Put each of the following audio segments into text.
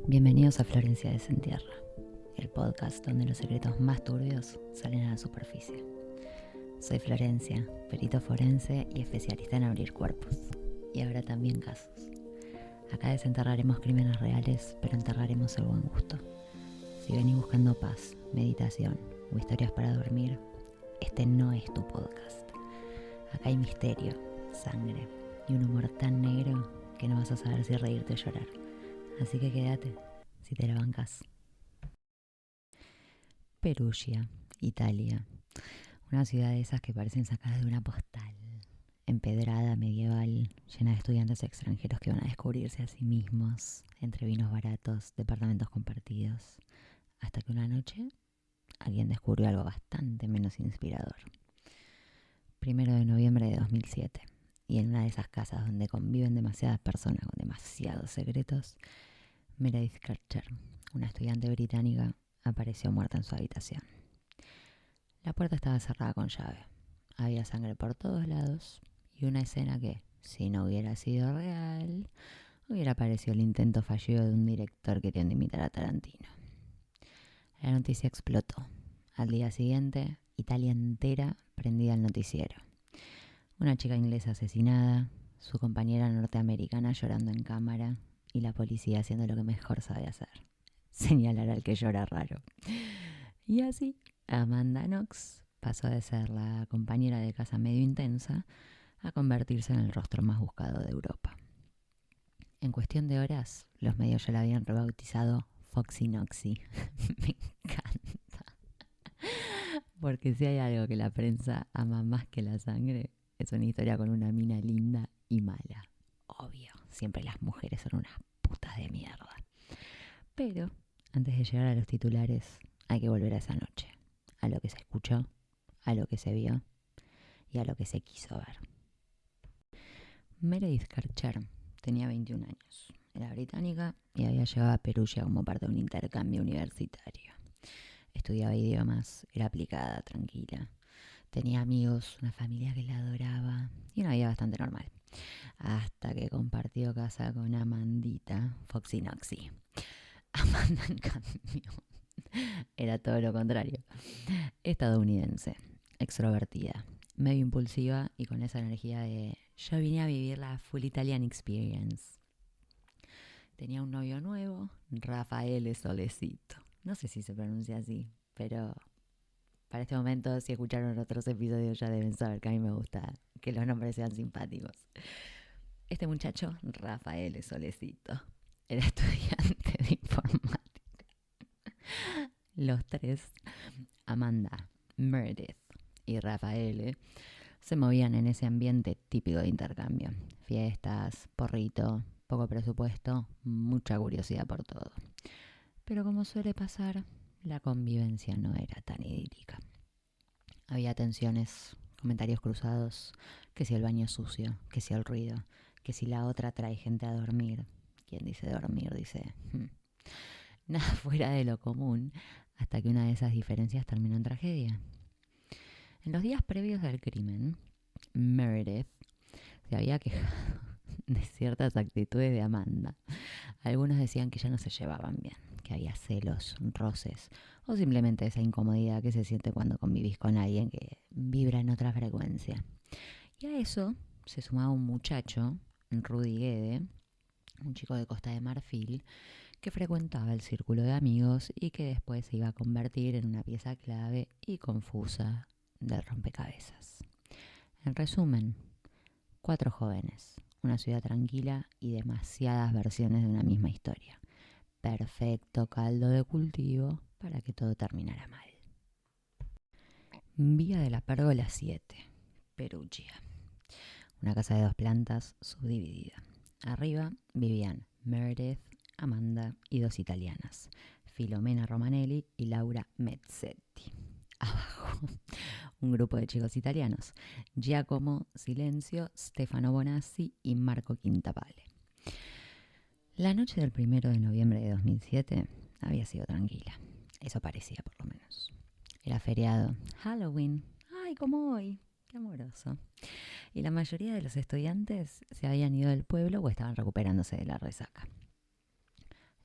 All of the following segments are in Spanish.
Bienvenidos a Florencia Desentierra, el podcast donde los secretos más turbios salen a la superficie. Soy Florencia, perito forense y especialista en abrir cuerpos, y ahora también casos. Acá desenterraremos crímenes reales, pero enterraremos el buen gusto. Si venís buscando paz, meditación o historias para dormir, este no es tu podcast. Acá hay misterio, sangre y un humor tan negro que no vas a saber si reírte o llorar. Así que quédate, si te la bancas. Perugia, Italia. Una ciudad de esas que parecen sacadas de una postal. Empedrada, medieval, llena de estudiantes extranjeros que van a descubrirse a sí mismos, entre vinos baratos, departamentos compartidos. Hasta que una noche alguien descubrió algo bastante menos inspirador. 1 de noviembre de 2007. Y en una de esas casas donde conviven demasiadas personas con demasiados secretos, Meredith Kercher, una estudiante británica, apareció muerta en su habitación. La puerta estaba cerrada con llave. Había sangre por todos lados y una escena que, si no hubiera sido real, hubiera parecido el intento fallido de un director que tiende a imitar a Tarantino. La noticia explotó. Al día siguiente, Italia entera prendida al noticiero. Una chica inglesa asesinada, su compañera norteamericana llorando en cámara y la policía haciendo lo que mejor sabe hacer: señalar al que llora raro. Y así, Amanda Knox pasó de ser la compañera de casa medio intensa a convertirse en el rostro más buscado de Europa. En cuestión de horas, los medios ya la habían rebautizado Foxy Knoxy. Me encanta. Porque si hay algo que la prensa ama más que la sangre, es una historia con una mina linda y mala. Obvio, siempre las mujeres son unas putas de mierda. Pero, antes de llegar a los titulares, hay que volver a esa noche. A lo que se escuchó, a lo que se vio y a lo que se quiso ver. Meredith Kercher tenía 21 años. Era británica y había llegado a Perugia como parte de un intercambio universitario. Estudiaba idiomas, era aplicada, tranquila. Tenía amigos, una familia que la adoraba y una vida bastante normal. Hasta que compartió casa con Amandita Foxy Knoxy. Amanda, en cambio, era todo lo contrario. Estadounidense, extrovertida, medio impulsiva y con esa energía de yo vine a vivir la full Italian experience. Tenía un novio nuevo, Raffaele Solecito. No sé si se pronuncia así, pero para este momento, si escucharon otros episodios, ya deben saber que a mí me gusta que los nombres sean simpáticos. Este muchacho, Raffaele Solecito, era estudiante de informática. Los tres, Amanda, Meredith y Rafael, se movían en ese ambiente típico de intercambio. Fiestas, porrito, poco presupuesto, mucha curiosidad por todo. Pero como suele pasar, la convivencia no era tan idílica. Había tensiones, comentarios cruzados, que si el baño es sucio, que si el ruido, que si la otra trae gente a dormir. Quien dice dormir dice nada fuera de lo común, hasta que una de esas diferencias terminó en tragedia. En los días previos al crimen, Meredith se había quejado de ciertas actitudes de Amanda. Algunos decían que ya no se llevaban bien, que había celos, roces o simplemente esa incomodidad que se siente cuando convivís con alguien que vibra en otra frecuencia. Y a eso se sumaba un muchacho, Rudy Guede, un chico de Costa de Marfil, que frecuentaba el círculo de amigos y que después se iba a convertir en una pieza clave y confusa del rompecabezas. En resumen, 4 jóvenes, una ciudad tranquila y demasiadas versiones de una misma historia. Perfecto caldo de cultivo para que todo terminara mal. Vía de la Pérgola 7, Perugia. Una casa de 2 plantas subdividida. Arriba vivían Meredith, Amanda y 2 italianas, Filomena Romanelli y Laura Mezzetti. Abajo, un grupo de chicos italianos: Giacomo Silencio, Stefano Bonassi y Marco Quintapale. La noche del 1 de noviembre de 2007 había sido tranquila. Eso parecía, por lo menos. Era feriado, Halloween. ¡Ay, como hoy! ¡Qué amoroso! Y la mayoría de los estudiantes se habían ido del pueblo o estaban recuperándose de la resaca.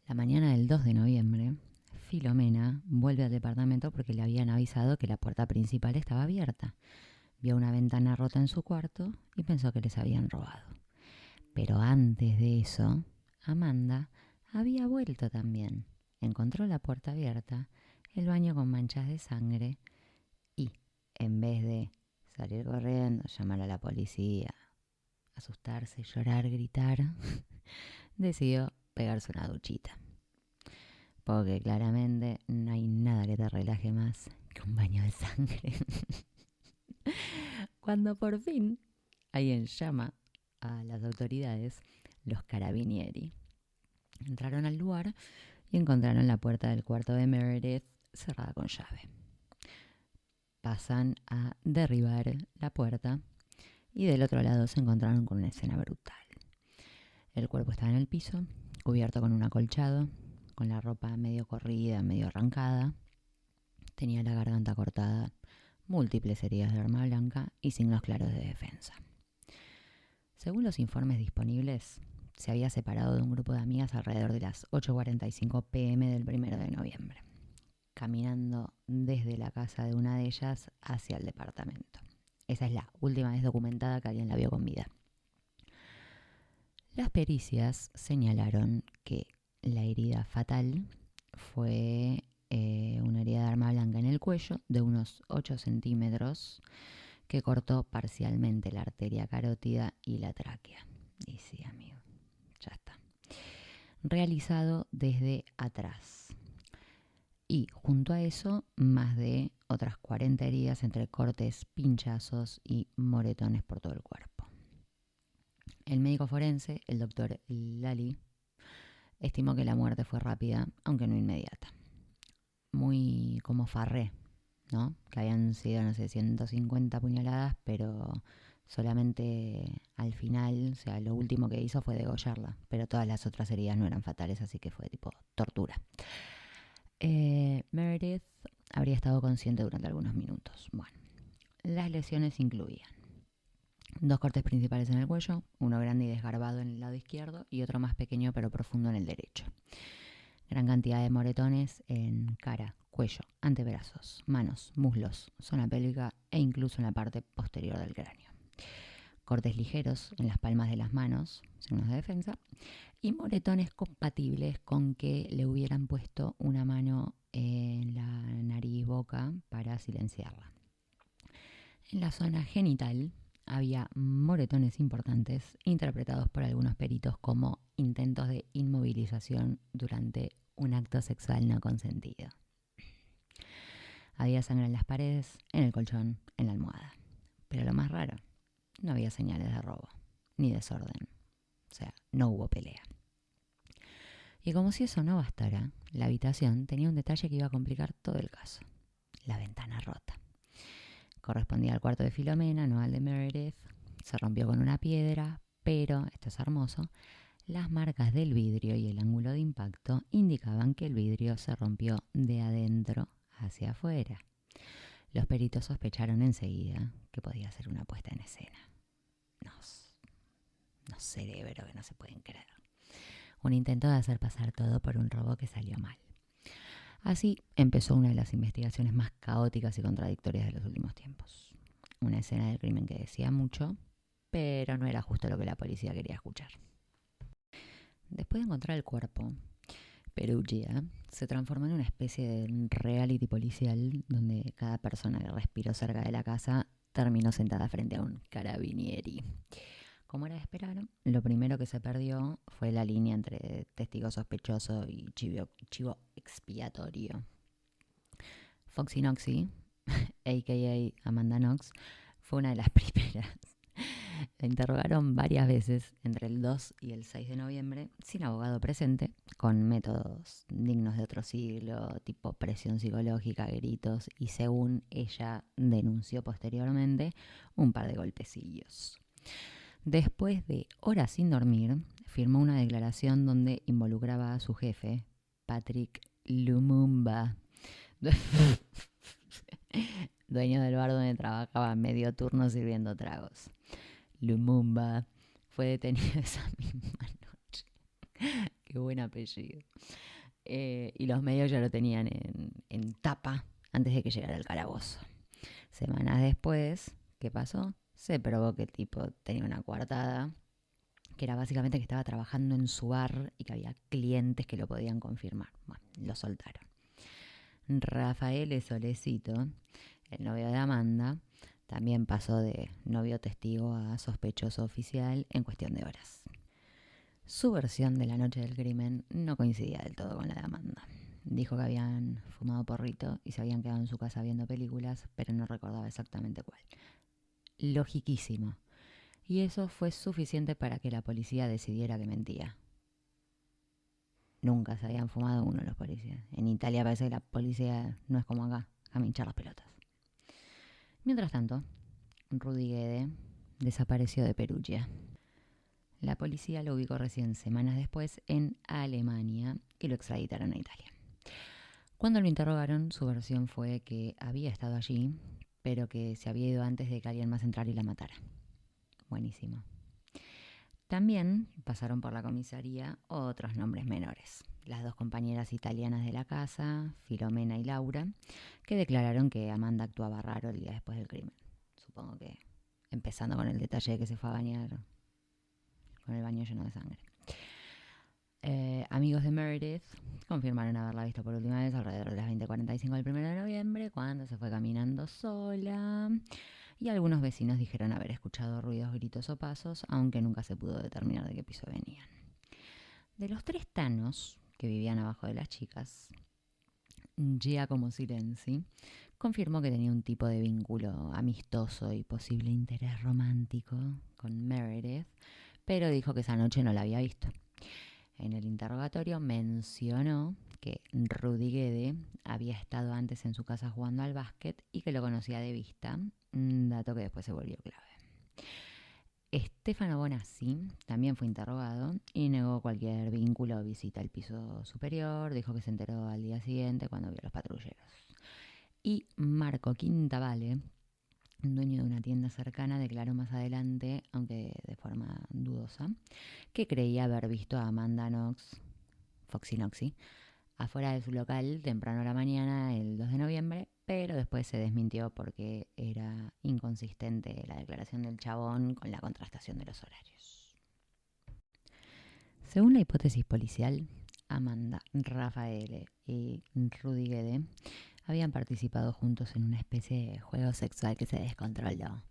La mañana del 2 de noviembre, Filomena vuelve al departamento porque le habían avisado que la puerta principal estaba abierta. Vio una ventana rota en su cuarto y pensó que les habían robado. Pero antes de eso, Amanda había vuelto también. Encontró la puerta abierta, el baño con manchas de sangre y, en vez de salir corriendo, llamar a la policía, asustarse, llorar, gritar, decidió pegarse una duchita. Porque claramente no hay nada que te relaje más que un baño de sangre. Cuando por fin alguien llama a las autoridades, los carabinieri entraron al lugar y encontraron la puerta del cuarto de Meredith cerrada con llave. Pasan a derribar la puerta y del otro lado se encontraron con una escena brutal. El cuerpo estaba en el piso, cubierto con un acolchado, con la ropa medio corrida, medio arrancada. Tenía la garganta cortada, múltiples heridas de arma blanca y signos claros de defensa. Según los informes disponibles, se había separado de un grupo de amigas alrededor de las 8:45 p.m. del 1 de noviembre, caminando desde la casa de una de ellas hacia el departamento. Esa es la última vez documentada que alguien la vio con vida. Las pericias señalaron que la herida fatal fue una herida de arma blanca en el cuello de unos 8 centímetros que cortó parcialmente la arteria carótida y la tráquea. Y sí, amigo, ya está. Realizado desde atrás. Y junto a eso, más de otras 40 heridas entre cortes, pinchazos y moretones por todo el cuerpo. El médico forense, el doctor Lally, estimó que la muerte fue rápida, aunque no inmediata. Muy como Farré, ¿no? Que habían sido, no sé, 150 puñaladas, pero solamente al final, o sea, lo último que hizo fue degollarla, pero todas las otras heridas no eran fatales, así que fue tipo tortura. Meredith habría estado consciente durante algunos minutos. Bueno, las lesiones incluían 2 cortes principales en el cuello, uno grande y desgarbado en el lado izquierdo y otro más pequeño pero profundo en el derecho. Gran cantidad de moretones en cara, cuello, antebrazos, manos, muslos, zona pélvica e incluso en la parte posterior del cráneo. Cortes ligeros en las palmas de las manos, signos de defensa, y moretones compatibles con que le hubieran puesto una mano en la nariz boca para silenciarla. En la zona genital había moretones importantes interpretados por algunos peritos como intentos de inmovilización durante un acto sexual no consentido. Había sangre en las paredes, en el colchón, en la almohada. Pero lo más raro, no había señales de robo, ni desorden. O sea, no hubo pelea. Y como si eso no bastara, la habitación tenía un detalle que iba a complicar todo el caso. La ventana rota. Correspondía al cuarto de Filomena, no al de Meredith. Se rompió con una piedra, pero, esto es hermoso, las marcas del vidrio y el ángulo de impacto indicaban que el vidrio se rompió de adentro hacia afuera. Los peritos sospecharon enseguida que podía ser una puesta en escena. Unos cerebros que no se pueden creer. Un intento de hacer pasar todo por un robo que salió mal. Así empezó una de las investigaciones más caóticas y contradictorias de los últimos tiempos. Una escena del crimen que decía mucho, pero no era justo lo que la policía quería escuchar. Después de encontrar el cuerpo, Perugia se transformó en una especie de reality policial donde cada persona que respiró cerca de la casa terminó sentada frente a un carabinieri. Como era de esperar, lo primero que se perdió fue la línea entre testigo sospechoso y chivo expiatorio. Foxy Noxy, a.k.a. Amanda Knox, fue una de las primeras. La interrogaron varias veces entre el 2 y el 6 de noviembre, sin abogado presente, con métodos dignos de otro siglo, tipo presión psicológica, gritos y, según ella denunció posteriormente, un par de golpecillos. Después de horas sin dormir, firmó una declaración donde involucraba a su jefe, Patrick Lumumba, dueño del bar donde trabajaba medio turno sirviendo tragos. Lumumba fue detenido esa misma noche. Qué buen apellido. y los medios ya lo tenían en tapa antes de que llegara el calabozo. Semanas después, ¿qué pasó? Se probó que el tipo tenía una coartada, que era básicamente que estaba trabajando en su bar y que había clientes que lo podían confirmar. Bueno, lo soltaron. Rafael Solecito, el novio de Amanda, también pasó de novio testigo a sospechoso oficial en cuestión de horas. Su versión de la noche del crimen no coincidía del todo con la de Amanda. Dijo que habían fumado porrito y se habían quedado en su casa viendo películas, pero no recordaba exactamente cuál. Logiquísimo. Y eso fue suficiente para que la policía decidiera que mentía. Nunca se habían fumado uno los policías. En Italia parece que la policía no es como acá, a hinchar las pelotas. Mientras tanto, Rudy Guede desapareció de Perugia. La policía lo ubicó recién semanas después en Alemania y lo extraditaron a Italia. Cuando lo interrogaron, su versión fue que había estado allí, pero que se había ido antes de que alguien más entrara y la matara. Buenísimo. También pasaron por la comisaría otros nombres menores. Las dos compañeras italianas de la casa, Filomena y Laura, que declararon que Amanda actuaba raro el día después del crimen. Supongo que empezando con el detalle de que se fue a bañar con el baño lleno de sangre. Amigos de Meredith confirmaron haberla visto por última vez alrededor de las 20:45 del 1 de noviembre, cuando se fue caminando sola. Y algunos vecinos dijeron haber escuchado ruidos, gritos o pasos, aunque nunca se pudo determinar de qué piso venían. De los 3 tanos que vivían abajo de las chicas, Giacomo Silenzi confirmó que tenía un tipo de vínculo amistoso y posible interés romántico con Meredith, pero dijo que esa noche no la había visto. En el interrogatorio mencionó que Rudy Guede había estado antes en su casa jugando al básquet y que lo conocía de vista, un dato que después se volvió clave. Stefano Bonassi también fue interrogado y negó cualquier vínculo o visita al piso superior, dijo que se enteró al día siguiente cuando vio a los patrulleros. Y Marco Quintavalle, dueño de una tienda cercana, declaró más adelante, aunque de forma dudosa, que creía haber visto a Amanda Knox, Foxy Noxy, afuera de su local temprano a la mañana el 2 de noviembre, pero después se desmintió porque era inconsistente la declaración del chabón con la contrastación de los horarios. Según la hipótesis policial, Amanda, Rafael y Rudy Guede habían participado juntos en una especie de juego sexual que se descontroló.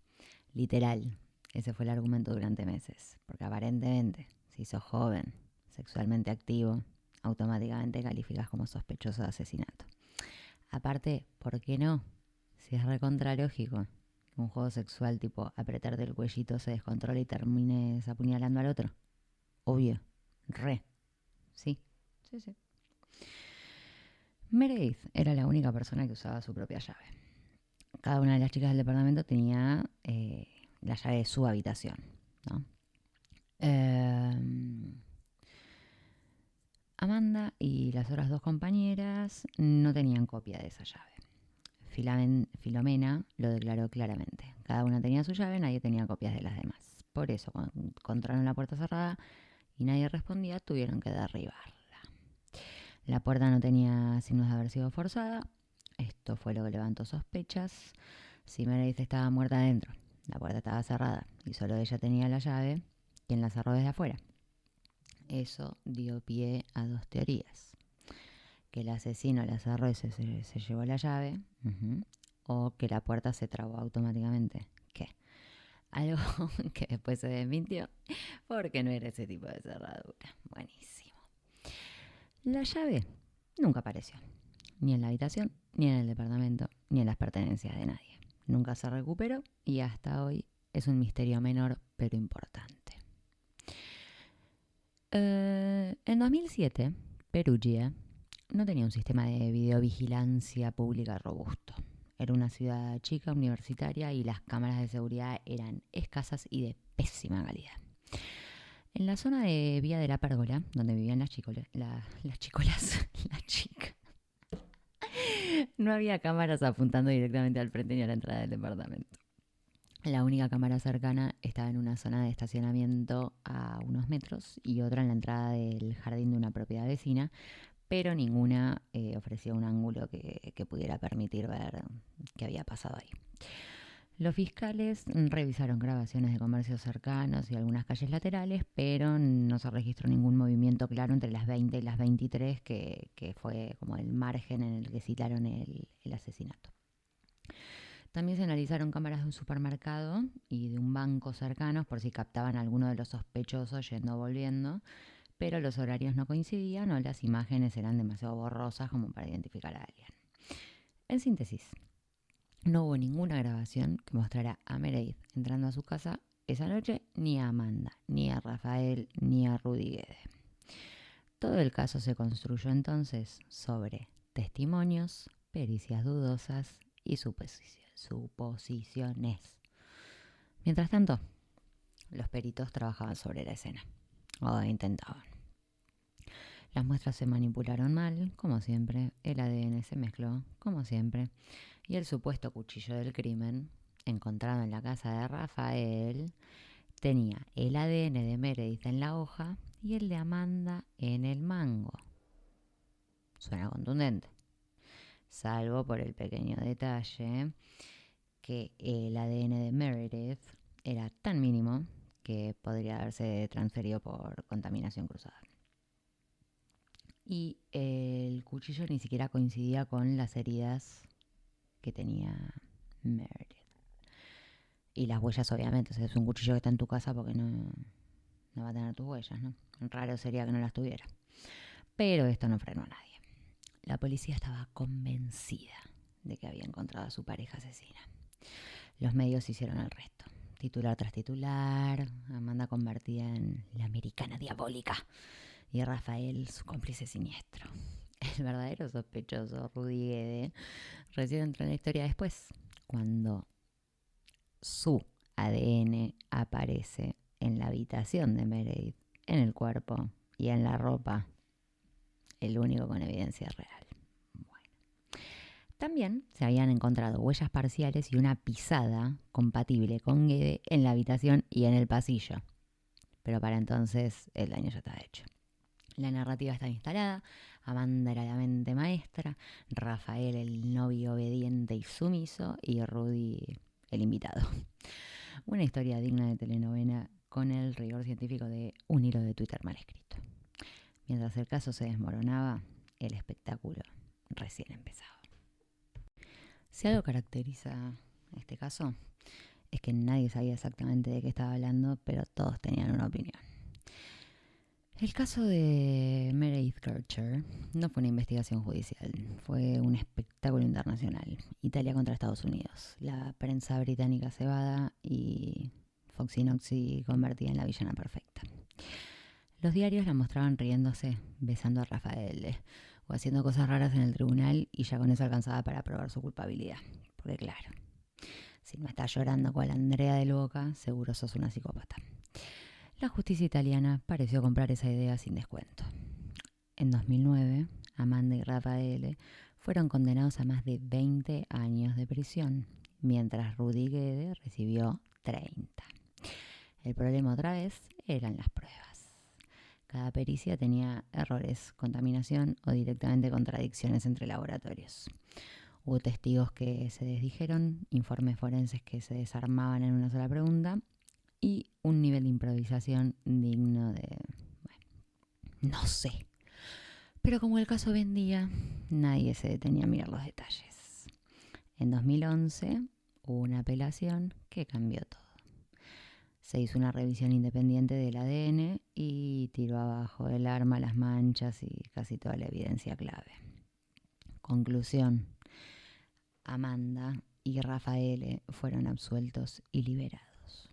Literal, ese fue el argumento durante meses, porque aparentemente, si sos joven, sexualmente activo, automáticamente calificas como sospechoso de asesinato. Aparte, ¿por qué no? Si es recontralógico que un juego sexual tipo apretarte el cuellito se descontrola y termines apuñalando al otro. Obvio, re. Sí. Meredith era la única persona que usaba su propia llave. Cada una de las chicas del departamento tenía la llave de su habitación, ¿no? Amanda y las otras 2 compañeras no tenían copia de esa llave. Filomena lo declaró claramente. Cada una tenía su llave, nadie tenía copias de las demás. Por eso, cuando encontraron la puerta cerrada y nadie respondía, tuvieron que derribarla. La puerta no tenía signos de haber sido forzada. Esto fue lo que levantó sospechas. Si Meredith estaba muerta adentro, la puerta estaba cerrada y solo ella tenía la llave, ¿quién la cerró desde afuera? Eso dio pie a 2 teorías. Que el asesino la cerró y se llevó la llave, o que la puerta se trabó automáticamente. ¿Qué? Algo que después se desmintió porque no era ese tipo de cerradura. Buenísimo. La llave nunca apareció, ni en la habitación, ni en el departamento, ni en las pertenencias de nadie. Nunca se recuperó y hasta hoy es un misterio menor pero importante. En 2007, Perugia no tenía un sistema de videovigilancia pública robusto. Era una ciudad chica, universitaria, y las cámaras de seguridad eran escasas y de pésima calidad. En la zona de Vía de la Pérgola, donde vivían las chicas, no había cámaras apuntando directamente al frente ni a la entrada del departamento. La única cámara cercana estaba en una zona de estacionamiento a unos metros y otra en la entrada del jardín de una propiedad vecina, pero ninguna ofrecía un ángulo que pudiera permitir ver qué había pasado ahí. Los fiscales revisaron grabaciones de comercios cercanos y algunas calles laterales, pero no se registró ningún movimiento claro entre las 20 y las 23, que fue como el margen en el que citaron el asesinato. También se analizaron cámaras de un supermercado y de un banco cercanos por si captaban a alguno de los sospechosos yendo o volviendo, pero los horarios no coincidían o las imágenes eran demasiado borrosas como para identificar a alguien. En síntesis, no hubo ninguna grabación que mostrara a Meredith entrando a su casa esa noche, ni a Amanda, ni a Rafael, ni a Rudy Guede. Todo el caso se construyó entonces sobre testimonios, pericias dudosas y suposiciones. Mientras tanto, los peritos trabajaban sobre la escena, o intentaban. Las muestras se manipularon mal, como siempre, el ADN se mezcló, como siempre, y el supuesto cuchillo del crimen, encontrado en la casa de Rafael, tenía el ADN de Meredith en la hoja y el de Amanda en el mango. Suena contundente, salvo por el pequeño detalle que el ADN de Meredith era tan mínimo que podría haberse transferido por contaminación cruzada. Y el cuchillo ni siquiera coincidía con las heridas que tenía Meredith. Y las huellas, obviamente, o sea, es un cuchillo que está en tu casa porque no va a tener tus huellas, ¿no? Raro sería que no las tuviera. Pero esto no frenó a nadie. La policía estaba convencida de que había encontrado a su pareja asesina. Los medios hicieron el resto. Titular tras titular, Amanda convertida en la americana diabólica y Rafael su cómplice siniestro. El verdadero sospechoso, Rudy Guede, recién entró en la historia después, cuando su ADN aparece en la habitación de Meredith, en el cuerpo y en la ropa, el único con evidencia real. Bueno. También se habían encontrado huellas parciales y una pisada compatible con Guede en la habitación y en el pasillo. Pero para entonces el daño ya estaba hecho. La narrativa estaba instalada, Amanda era la mente maestra, Rafael el novio obediente y sumiso y Rudy el invitado. Una historia digna de telenovela con el rigor científico de un hilo de Twitter mal escrito. Mientras el caso se desmoronaba, el espectáculo recién empezaba. Si algo caracteriza este caso, es que nadie sabía exactamente de qué estaba hablando, pero todos tenían una opinión. El caso de Meredith Kercher no fue una investigación judicial, fue un espectáculo internacional. Italia contra Estados Unidos. La prensa británica cebada y Foxy Noxy convertida en la villana perfecta. Los diarios la mostraban riéndose, besando a Rafael o haciendo cosas raras en el tribunal y ya con eso alcanzaba para probar su culpabilidad. Porque claro, si no estás llorando cual Andrea del Boca, seguro sos una psicópata. La justicia italiana pareció comprar esa idea sin descuento. En 2009, Amanda y Rafael fueron condenados a más de 20 años de prisión, mientras Rudy Guede recibió 30. El problema otra vez eran las pruebas. Cada pericia tenía errores, contaminación o directamente contradicciones entre laboratorios. Hubo testigos que se desdijeron, informes forenses que se desarmaban en una sola pregunta y un nivel de improvisación digno de... bueno, no sé. Pero como el caso vendía, nadie se detenía a mirar los detalles. En 2011 hubo una apelación que cambió todo. Se hizo una revisión independiente del ADN y tiró abajo el arma, las manchas y casi toda la evidencia clave. Conclusión: Amanda y Rafael fueron absueltos y liberados.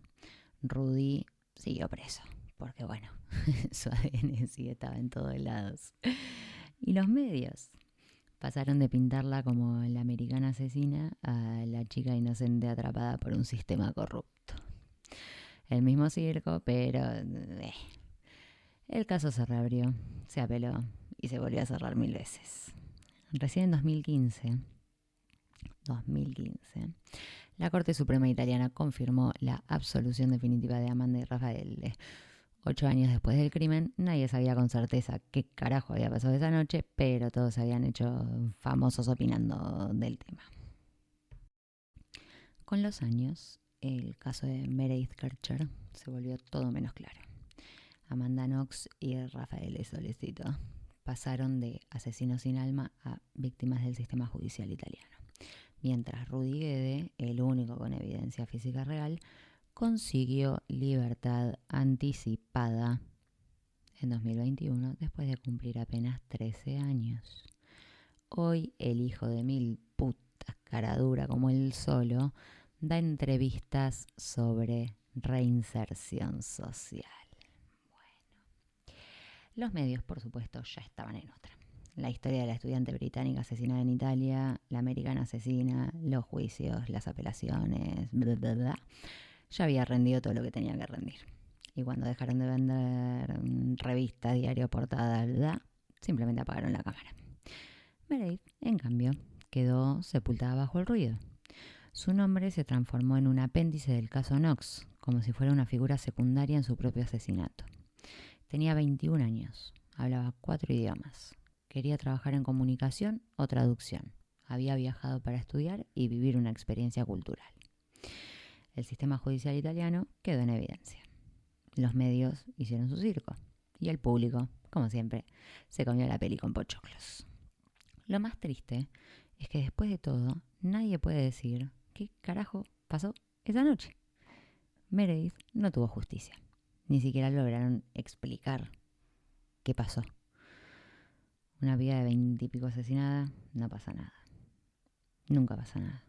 Rudy siguió preso, porque bueno, su ADN sí estaba en todos lados. Y los medios pasaron de pintarla como la americana asesina a la chica inocente atrapada por un sistema corrupto. El mismo circo, pero el caso se reabrió, se apeló y se volvió a cerrar 1000 veces. Recién en 2015, la Corte Suprema Italiana confirmó la absolución definitiva de Amanda y Rafael. 8 años después del crimen, nadie sabía con certeza qué carajo había pasado esa noche, pero todos se habían hecho famosos opinando del tema. Con los años, el caso de Meredith Kercher se volvió todo menos claro. Amanda Knox y Rafael Sollecito pasaron de asesinos sin alma a víctimas del sistema judicial italiano, mientras Rudy Guede, el único con evidencia física real, consiguió libertad anticipada en 2021 después de cumplir apenas 13 años. Hoy el hijo de mil putas, cara dura como él solo, da entrevistas sobre reinserción social. Bueno, los medios, por supuesto, ya estaban en otra. La historia de la estudiante británica asesinada en Italia, la americana asesina, los juicios, las apelaciones, bla, bla, bla, ya había rendido todo lo que tenía que rendir. Y cuando dejaron de vender revistas, diario, portada, bla, simplemente apagaron la cámara. Meredith, en cambio, quedó sepultada bajo el ruido. Su nombre se transformó en un apéndice del caso Knox, como si fuera una figura secundaria en su propio asesinato. Tenía 21 años, hablaba 4 idiomas, quería trabajar en comunicación o traducción, había viajado para estudiar y vivir una experiencia cultural. El sistema judicial italiano quedó en evidencia. Los medios hicieron su circo y el público, como siempre, se comió la peli con pochoclos. Lo más triste es que después de todo, nadie puede decir qué carajo pasó esa noche. Meredith no tuvo justicia. Ni siquiera lograron explicar qué pasó. Una vida de 20 y pico asesinada, no pasa nada. Nunca pasa nada.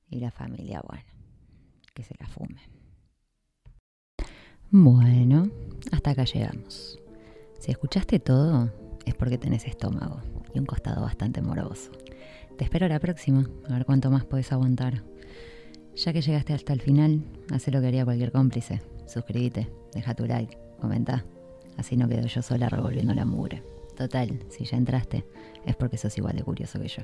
Y la familia, bueno, que se la fume. Bueno, hasta acá llegamos. Si escuchaste todo, es porque tenés estómago y un costado bastante morboso. Te espero la próxima, a ver cuánto más podés aguantar. Ya que llegaste hasta el final, haz lo que haría cualquier cómplice. Suscríbete, deja tu like, comenta. Así no quedo yo sola revolviendo la mugre. Total, si ya entraste, es porque sos igual de curioso que yo.